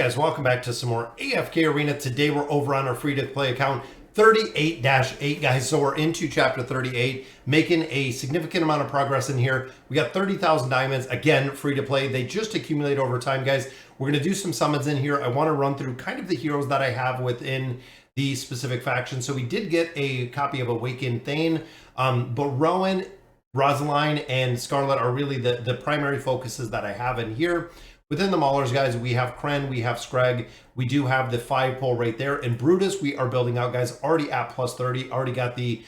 guys, welcome back to some more AFK Arena. Today we're over on our free to play account 38-8 guys. So we're into chapter 38, making a significant amount of progress in here. We got 30,000 diamonds, again, free to play. They just accumulate over time, guys. We're gonna do some summons in here. I wanna run through kind of the heroes that I have within the specific faction. So we did get a copy of Awakened Thane, but Rowan, Rosaline, and Scarlet are really the primary focuses that I have in here. Within the Maulers, guys, we have Kren, we have Scrag, we do have the 5-pole right there. And Brutus, we are building out, guys, already at plus 30, already got the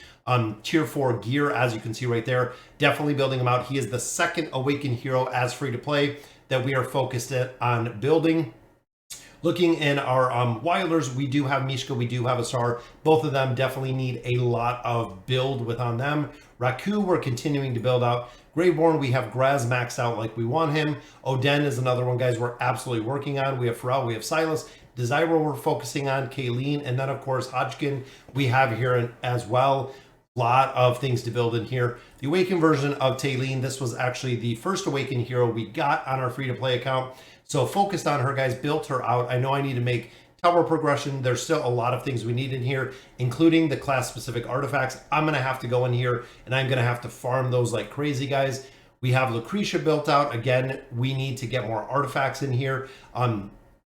tier 4 gear, as you can see right there. Definitely building him out. He is the second Awakened hero as free to play that we are focused on building. Looking in our Wilders, we do have Mishka, we do have Asar. Both of them definitely need a lot of build with on them. Raku, we're continuing to build out. Graveborn, we have Graz maxed out like we want him. Oden is another one, guys, we're absolutely working on. We have Pharrell, we have Silas. Desirable, we're focusing on. Kayleen, and then, of course, Hodgkin, we have here as well. Lot of things to build in here. The Awakened version of Taylene, this was actually the first Awakened hero we got on our free-to-play account. So focused on her, guys, built her out. I know I need to make tower progression. There's still a lot of things we need in here, including the class-specific artifacts. I'm going to have to go in here, and I'm going to have to farm those like crazy, guys. We have Lucretia built out. Again, we need to get more artifacts in here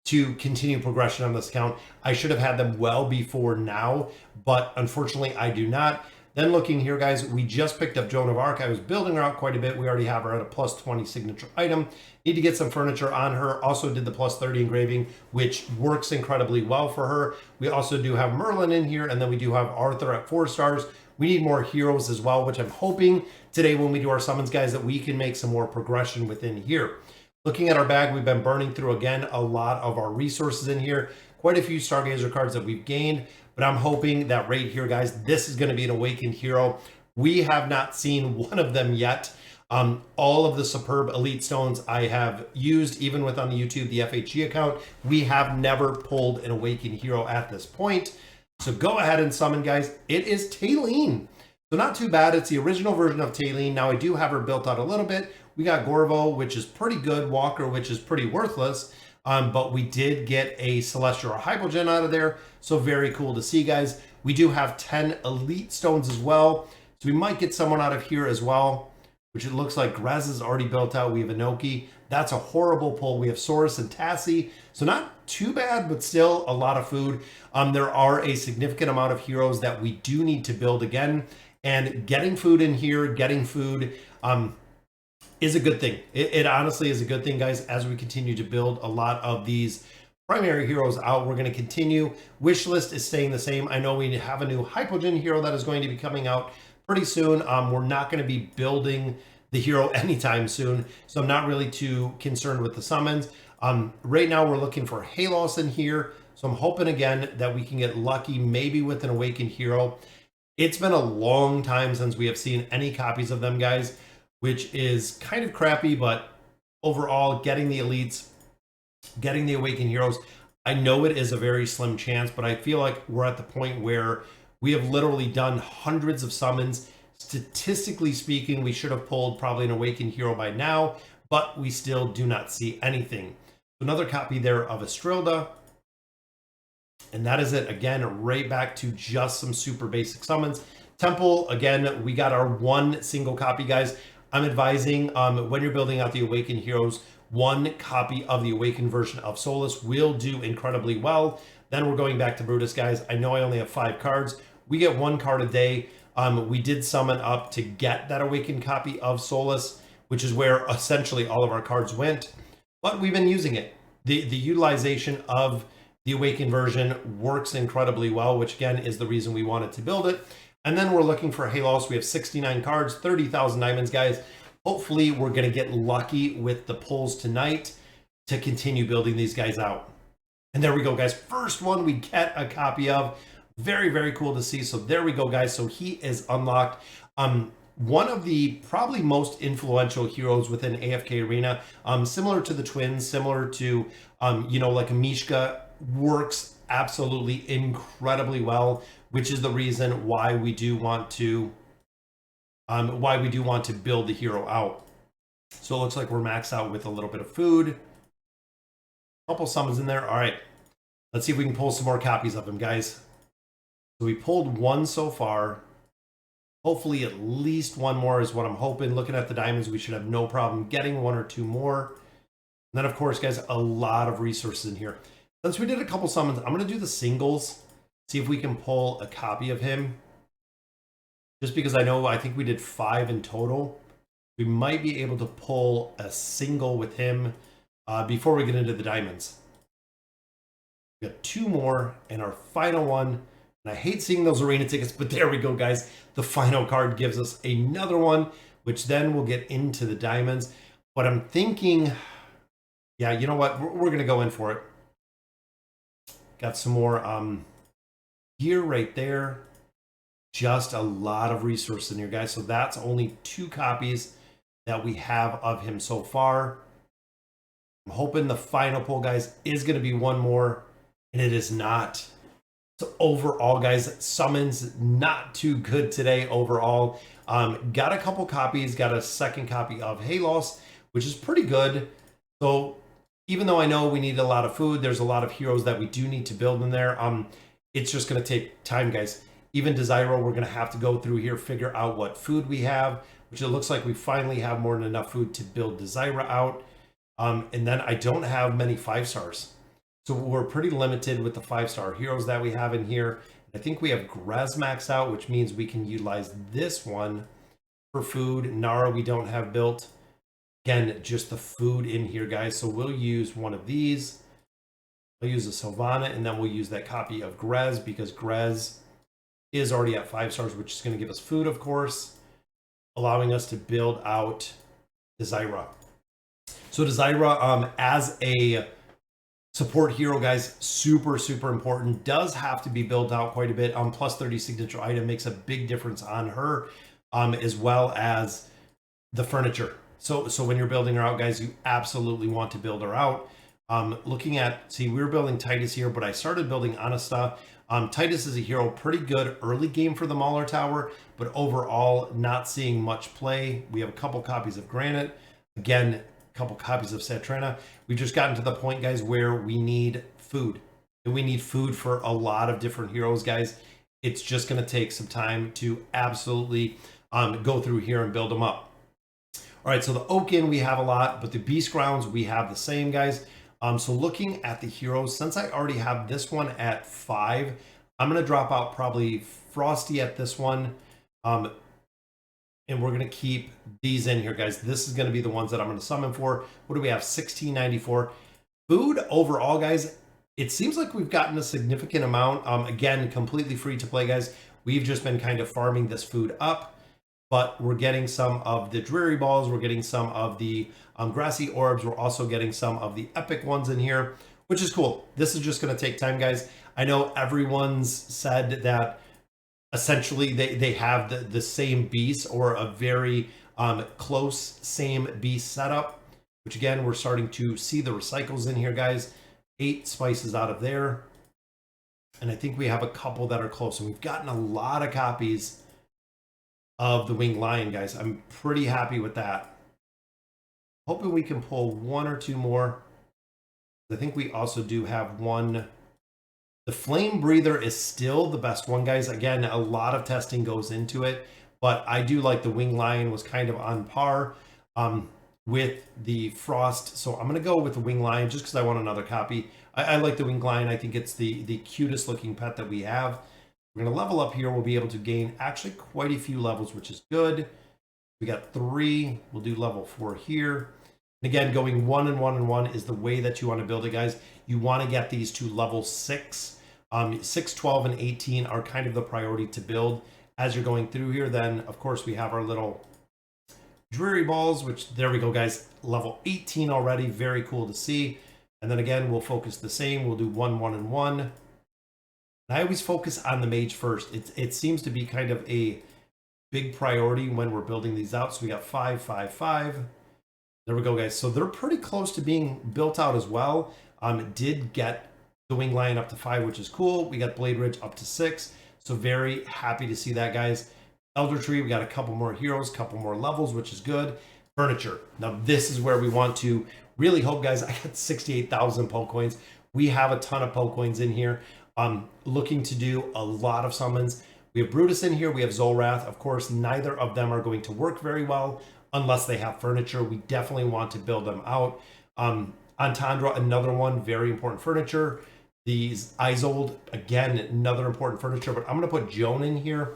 to continue progression on this account. I should have had them well before now, but unfortunately, I do not. Then looking here, guys, we just picked up Joan of Arc. I was building her out quite a bit. We already have her at a plus 20 signature item. Need to get some furniture on her. Also did the plus 30 engraving, which works incredibly well for her. We also do have Merlin in here, and then we do have Arthur at 4 stars. We need more heroes as well, which I'm hoping today when we do our summons, guys, that we can make some more progression within here. Looking at our bag, we've been burning through, again, a lot of our resources in here. Quite a few Stargazer cards that we've gained. But I'm hoping that right here, guys, this is going to be an Awakened hero. We have not seen one of them yet. All of the superb elite stones I have used, even with on the YouTube, the FHG account, we have never pulled an Awakened hero at this point. So go ahead and summon, guys. It is Taylene. So not too bad. It's the original version of Taylene. Now I do have her built out a little bit. We got Gorvo, which is pretty good. Walker, which is pretty worthless. But we did get a Celestial or Hypogen out of there. So very cool to see, guys. We do have 10 elite stones as well. So we might get someone out of here as well, which it looks like Grez is already built out. We have Inoki. That's a horrible pull. We have Saurus and Tassie. So not too bad, but still a lot of food. There are a significant amount of heroes that we do need to build again. And getting food in here, getting food, is a good thing. It honestly is a good thing, guys, as we continue to build a lot of these primary heroes out. We're going to continue. Wish list is staying the same. I know we have a new Hypogen hero that is going to be coming out pretty soon. We're not going to be building the hero anytime soon, so I'm not really too concerned with the summons. Right now, we're looking for Haelus in here, so I'm hoping, again, that we can get lucky, maybe with an Awakened hero. It's been a long time since we have seen any copies of them, guys, which is kind of crappy, but overall, getting the elites, getting the Awakened heroes, I know it is a very slim chance, but I feel like we're at the point where we have literally done hundreds of summons. Statistically speaking, we should have pulled probably an Awakened hero by now, but we still do not see anything. Another copy there of Estrilda. And that is it. Again, right back to just some super basic summons. Temple, again, we got our one single copy, guys. I'm advising when you're building out the Awakened heroes, one copy of the Awakened version of Solus will do incredibly well. Then we're going back to Brutus, guys. I know I only have 5 cards. We get 1 card a day. We did summon up to get that Awakened copy of Solus, which is where essentially all of our cards went. But we've been using it. The utilization of the Awakened version works incredibly well, which again is the reason we wanted to build it. And then we're looking for Halos. We have 69 cards, 30,000 diamonds, guys. Hopefully we're going to get lucky with the pulls tonight to continue building these guys out. And there we go, guys. First one we get a copy of. Very, very cool to see. So there we go, guys. So he is unlocked. One of the probably most influential heroes within AFK Arena, similar to the twins, similar to, like a Mishka, works absolutely incredibly well, which is the reason why we do want to build the hero out. So it looks like we're maxed out with a little bit of food. Couple summons in there. All right. Let's see if we can pull some more copies of him, guys. So we pulled one so far. Hopefully at least one more is what I'm hoping. Looking at the diamonds, we should have no problem getting one or two more. And then, of course, guys, a lot of resources in here. Since we did a couple summons, I'm going to do the singles. See if we can pull a copy of him. Just because I think we did 5 in total. We might be able to pull a single with him before we get into the diamonds. We got 2 more and our final one. And I hate seeing those arena tickets, but there we go, guys. The final card gives us another one, which then we'll get into the diamonds. But I'm thinking, yeah, you know what? We're going to go in for it. Got some more gear right there. Just a lot of resources in here, guys. So that's only 2 copies that we have of him so far. I'm hoping the final pull, guys, is going to be one more, and it is not. So overall, guys, summons not too good today overall. Got a couple copies, got a second copy of Haelus, which is pretty good. So even though I know we need a lot of food, there's a lot of heroes that we do need to build in there. It's just going to take time, guys. Even Desiro, we're going to have to go through here, figure out what food we have, which it looks like we finally have more than enough food to build Desira out. And then I don't have many 5-stars. So we're pretty limited with the 5-star heroes that we have in here. I think we have Grez maxed out, which means we can utilize this one for food. Nara we don't have built. Again, just the food in here, guys. So we'll use one of these. I'll use a Sylvana, and then we'll use that copy of Grez because Grez is already at 5 stars, which is going to give us food, of course, allowing us to build out Desira. So Desira, as a support hero, guys, super, super important. Does have to be built out quite a bit. Plus 30 signature item makes a big difference on her, as well as the furniture. So when you're building her out, guys, you absolutely want to build her out. Looking at, see, we were building Titus here, but I started building Anasta. Titus is a hero, pretty good early game for the Mauler Tower, but overall not seeing much play. We have a couple copies of Granite. Again, a couple copies of Satrana. We've just gotten to the point, guys, where we need food. And we need food for a lot of different heroes, guys. It's just going to take some time to absolutely go through here and build them up. All right, so the Oaken, we have a lot, but the Beast Grounds, we have the same, guys. So looking at the heroes, since I already have this one at 5, I'm going to drop out probably Frosty at this one. And we're going to keep these in here, guys. This is going to be the ones that I'm going to summon for. What do we have? 1694. Food overall, guys, it seems like we've gotten a significant amount. Again, completely free to play, guys. We've just been kind of farming this food up. But we're getting some of the Dreary Balls. We're getting some of the Grassy Orbs. We're also getting some of the Epic ones in here, which is cool. This is just going to take time, guys. I know everyone's said that essentially they have the same beast or a very close same beast setup, which again, we're starting to see the recycles in here, guys. 8 spices out of there. And I think we have a couple that are close. And we've gotten a lot of copies of the Winged Lion, guys. I'm pretty happy with that. Hoping we can pull 1 or 2 more. I think we also do have one. The Flame Breather is still the best one, guys. Again, a lot of testing goes into it, but I do like the Winged Lion was kind of on par with the Frost. So I'm going to go with the Winged Lion just because I want another copy. I like the Winged Lion. I think it's the cutest looking pet that we have. We're going to level up here. We'll be able to gain actually quite a few levels, which is good. We got 3. We'll do level 4 here. And again, going 1 and 1 and 1 is the way that you want to build it, guys. You want to get these to level 6. 6, 12, and 18 are kind of the priority to build as you're going through here. Then, of course, we have our little Dreary Balls, which there we go, guys. Level 18 already. Very cool to see. And then again, we'll focus the same. We'll do 1, 1, and 1. I always focus on the mage first. It seems to be kind of a big priority when we're building these out. So we got 5, 5, 5. There we go, guys. So they're pretty close to being built out as well. Did get the Winged Lion up to 5, which is cool. We got Blade Ridge up to 6. So very happy to see that, guys. Elder Tree, we got a couple more heroes, couple more levels, which is good. Furniture. Now this is where we want to really hope, guys. I got 68,000 Poke Coins. We have a ton of Poke Coins in here. Looking to do a lot of summons. We have Brutus in here. We have Zolrath. Of course, neither of them are going to work very well unless they have furniture. We definitely want to build them out. Entendre, another one, very important furniture. These Isolde, again, another important furniture. But I'm going to put Joan in here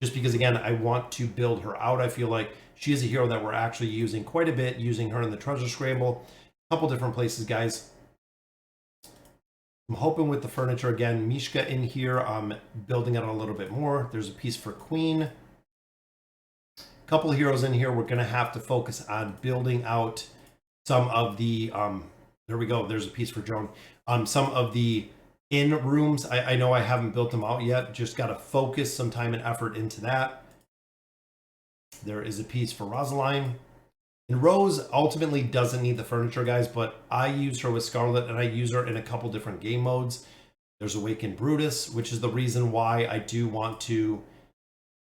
just because, again, I want to build her out. I feel like she is a hero that we're actually using quite a bit, using her in the Treasure Scramble. A couple different places, guys. I'm hoping with the furniture, again, Mishka in here, I'm building it a little bit more. There's a piece for Queen. A couple of heroes in here. We're going to have to focus on building out some of the, there we go. There's a piece for Joan. Some of the in rooms. I know I haven't built them out yet. Just got to focus some time and effort into that. There is a piece for Rosaline. And Rose ultimately doesn't need the furniture, guys, but I use her with Scarlet, and I use her in a couple different game modes. There's Awakened Brutus, which is the reason why I do want to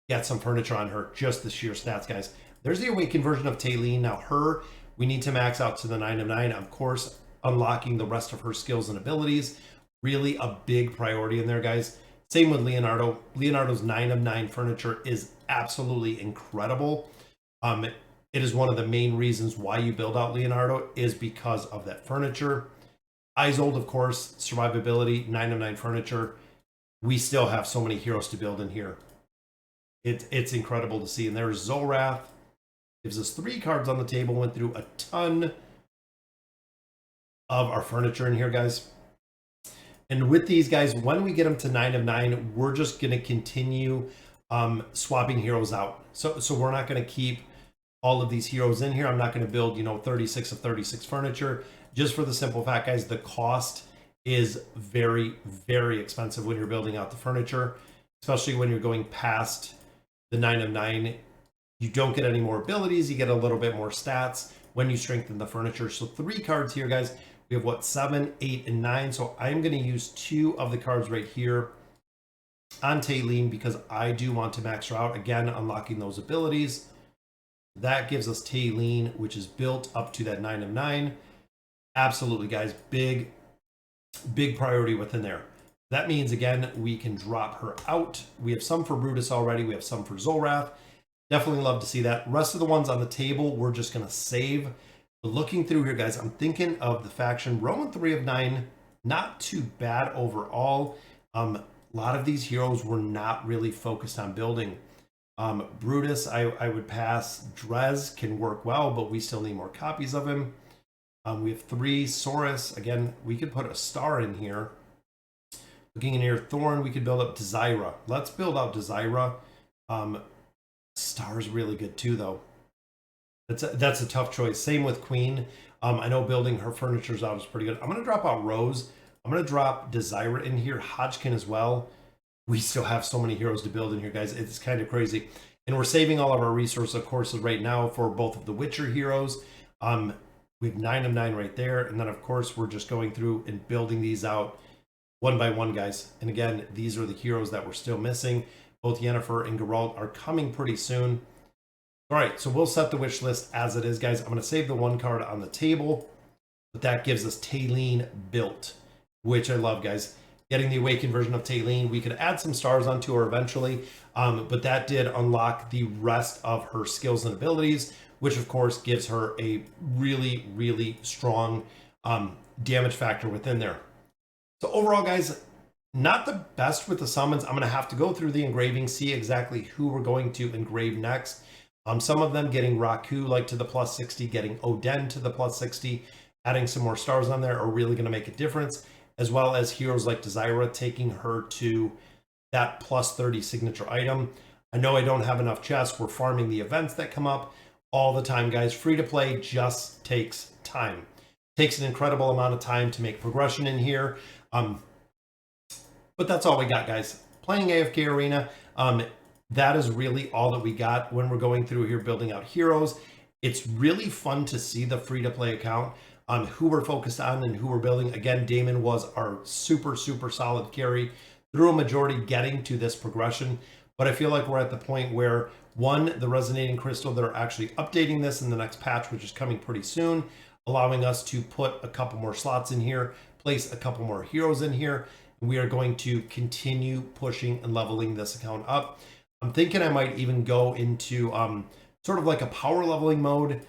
get some furniture on her, just the sheer stats, guys. There's the Awakened version of Taylene. Now her, we need to max out to the 9 of 9. Of course, unlocking the rest of her skills and abilities. Really a big priority in there, guys. Same with Leonardo. Leonardo's 9 of 9 furniture is absolutely incredible. It is one of the main reasons why you build out Leonardo is because of that furniture. Isolde, of course, survivability, 9 of 9 furniture. We still have so many heroes to build in here. It's incredible to see. And there's Zolrath. Gives us 3 cards on the table. Went through a ton of our furniture in here, guys. And with these guys, when we get them to 9 of 9, we're just going to continue swapping heroes out. So we're not going to keep all of these heroes in here. I'm not going to build, 36 of 36 furniture, just for the simple fact, guys, the cost is very, very expensive when you're building out the furniture, especially when you're going past the 9 of 9. You don't get any more abilities. You get a little bit more stats when you strengthen the furniture. So 3 cards here, guys. We have what, 7, 8, and 9. So I'm going to use 2 of the cards right here on Taylene because I do want to max her out. Again, unlocking those abilities. That gives us Taylene, which is built up to that 9 of 9. Absolutely, guys. Big priority within there. That means, again, we can drop her out. We have some for Brutus already. We have some for Zolrath. Definitely love to see that. Rest of the ones on the table, we're just going to save. But looking through here, guys, I'm thinking of the faction. Rowan 3 of 9, not too bad overall. A lot of these heroes were not really focused on building. Brutus, I would pass. Drez can work well, but we still need more copies of him. We have 3. Saurus, again, we could put a star in here. Looking in here, Thorn, we could build up Desira. Let's build out Desira. Star's really good too, though. That's a tough choice. Same with Queen. I know building her furniture's out is pretty good. I'm going to drop out Rose. I'm going to drop Desira in here. Hodgkin as well. We still have so many heroes to build in here, guys. It's kind of crazy. And we're saving all of our resources, of course, right now for both of the Witcher heroes. We have 9 of 9 right there. And then, of course, we're just going through and building these out one by one, guys. And again, these are the heroes that we're still missing. Both Yennefer and Geralt are coming pretty soon. All right, so we'll set the wish list as it is, guys. I'm going to save the 1 card on the table. But that gives us Taylene built, which I love, guys. Getting the Awakened version of Taylene. We could add some stars onto her eventually, but that did unlock the rest of her skills and abilities, which of course gives her a really, really strong damage factor within there. So overall, guys, not the best with the summons. I'm going to have to go through the engraving, see exactly who we're going to engrave next. Some of them getting Raku like to the plus 60, getting Oden to the plus 60, adding some more stars on there are really going to make a difference, as well as heroes like Desira, taking her to that plus 30 signature item. I know I don't have enough chests. We're farming the events that come up all the time, guys. Free to play just takes time. Takes an incredible amount of time to make progression in here. But that's all we got, guys. Playing AFK Arena, that is really all that we got when we're going through here building out heroes. It's really fun to see the free-to-play account on who we're focused on and who we're building. Again, Damon was our super, super solid carry through a majority getting to this progression. but I feel like we're at the point where, one, the resonating crystal, they're actually updating this in the next patch, which is coming pretty soon, allowing us to put a couple more slots in here, place a couple more heroes in here. We are going to continue pushing and leveling this account up. I'm thinking I might even go into sort of like a power leveling mode,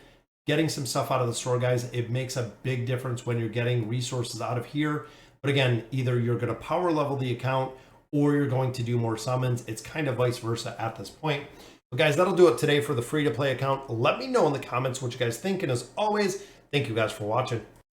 getting some stuff out of the store, guys. It makes a big difference when you're getting resources out of here. But again, either you're going to power level the account or you're going to do more summons. It's kind of vice versa at this point. But guys, that'll do it today for the free to play account. Let me know in the comments what you guys think. And as always, thank you guys for watching.